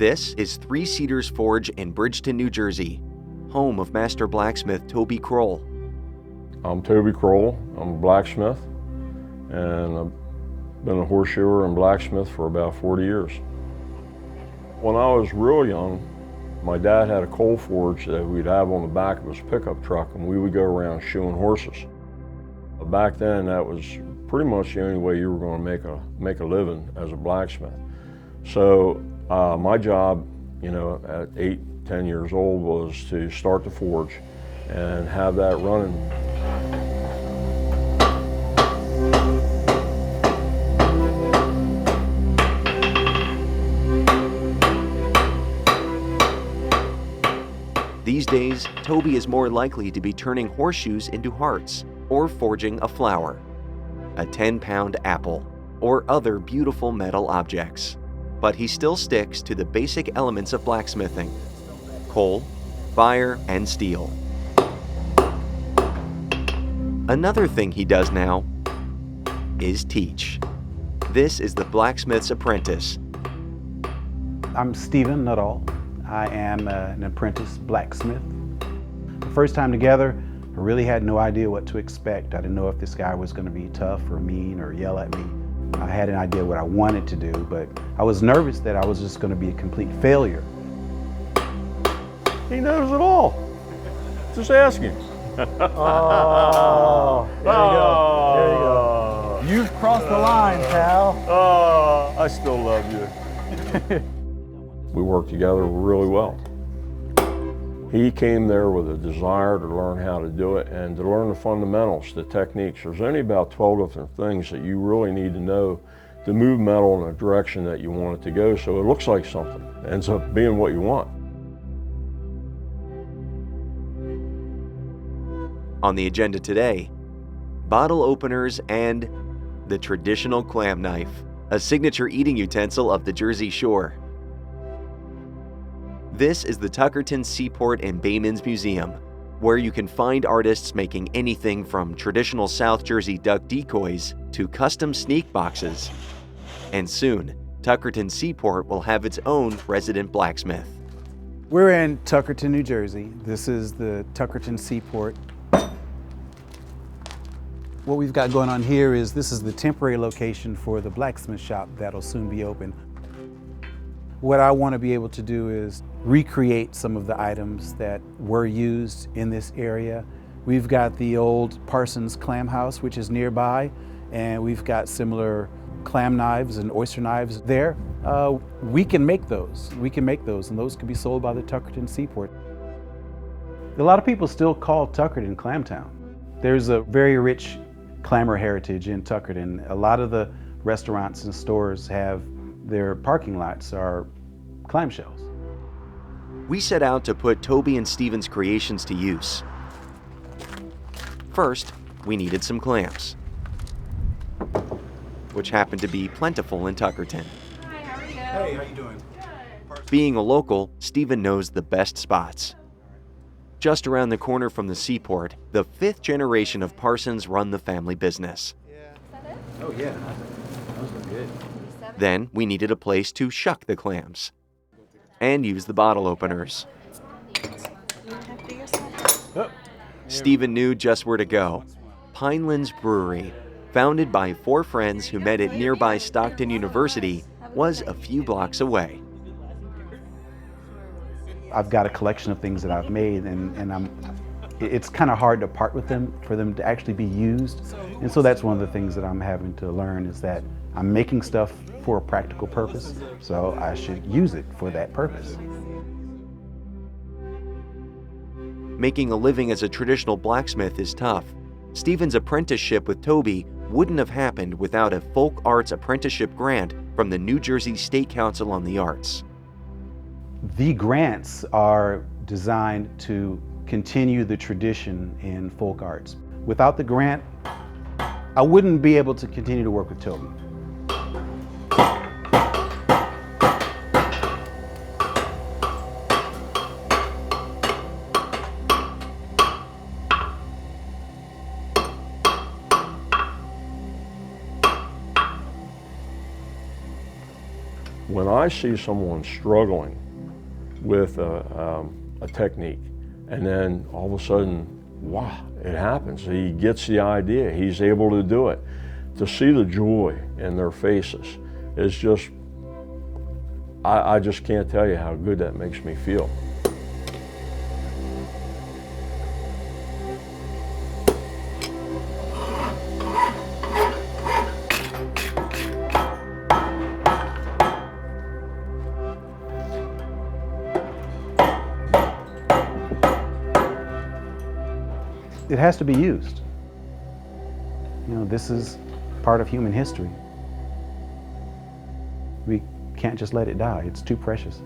This is Three Cedars Forge in Bridgeton, New Jersey, home of master blacksmith Toby Kroll. I'm Toby Kroll. I'm a blacksmith, and I've been a horseshoer and blacksmith for about 40 years. When I was real young, my dad had a coal forge that we'd have on the back of his pickup truck, and we would go around shoeing horses. Back then, that was pretty much the only way you were going to make a living as a blacksmith. So my job, at 8, 10 years old, was to start the forge and have that running. These days, Toby is more likely to be turning horseshoes into hearts, or forging a flower, a 10-pound apple, or other beautiful metal objects. But he still sticks to the basic elements of blacksmithing: coal, fire, and steel. Another thing he does now is teach. This is the Blacksmith's Apprentice. I'm Stephen Nuttall. I am an apprentice blacksmith. The first time together, I really had no idea what to expect. I didn't know if this guy was going to be tough or mean or yell at me. I had an idea what I wanted to do, but I was nervous that I was just going to be a complete failure. He knows it all. Just ask him. Oh, there you go. There you go. You've crossed the line, pal. Oh, I still love you. We worked together really well. He came there with a desire to learn how to do it and to learn the fundamentals, the techniques. There's only about 12 different things that you really need to know to move metal in the direction that you want it to go, so it looks like something. It ends up being what you want. On the agenda today, bottle openers and the traditional clam knife, a signature eating utensil of the Jersey Shore. This is the Tuckerton Seaport and Baymen's Museum, where you can find artists making anything from traditional South Jersey duck decoys to custom sneak boxes. And soon, Tuckerton Seaport will have its own resident blacksmith. We're in Tuckerton, New Jersey. This is the Tuckerton Seaport. What we've got going on here is this is the temporary location for the blacksmith shop that'll soon be open. What I want to be able to do is recreate some of the items that were used in this area. We've got the old Parsons clam house, which is nearby, and we've got similar clam knives and oyster knives there. We can make those. And those can be sold by the Tuckerton Seaport. A lot of people still call Tuckerton Clam Town. There's a very rich clammer heritage in Tuckerton. A lot of the restaurants and stores have their parking lots are clamshells. We set out to put Toby and Stephen's creations to use. First, we needed some clams, which happened to be plentiful in Tuckerton. Hi, how are you? Hey, how you doing? Good. Being a local, Stephen knows the best spots. Just around the corner from the seaport, the 5th generation of Parsons run the family business. Is that it? Oh yeah, those look good. Then we needed a place to shuck the clams and use the bottle openers. Stephen knew just where to go. Pinelands Brewery, founded by 4 friends who met at nearby Stockton University, was a few blocks away. I've got a collection of things that I've made, and it's kind of hard to part with them for them to actually be used. And so that's one of the things that I'm having to learn, is that I'm making stuff for a practical purpose, so I should use it for that purpose. Making a living as a traditional blacksmith is tough. Stephen's apprenticeship with Toby wouldn't have happened without a folk arts apprenticeship grant from the New Jersey State Council on the Arts. The grants are designed to continue the tradition in folk arts. Without the grant, I wouldn't be able to continue to work with Toby. When I see someone struggling with a technique, and then all of a sudden, wow, it happens. He gets the idea, he's able to do it. To see the joy in their faces is just, I just can't tell you how good that makes me feel. It has to be used. You know, this is part of human history. We can't just let it die. It's too precious.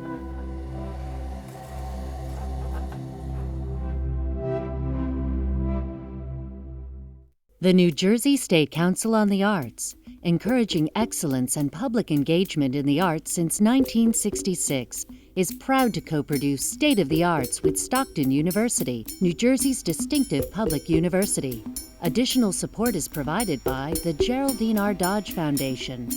The New Jersey State Council on the Arts, encouraging excellence and public engagement in the arts since 1966, is proud to co-produce State of the Arts with Stockton University, New Jersey's distinctive public university. Additional support is provided by the Geraldine R. Dodge Foundation,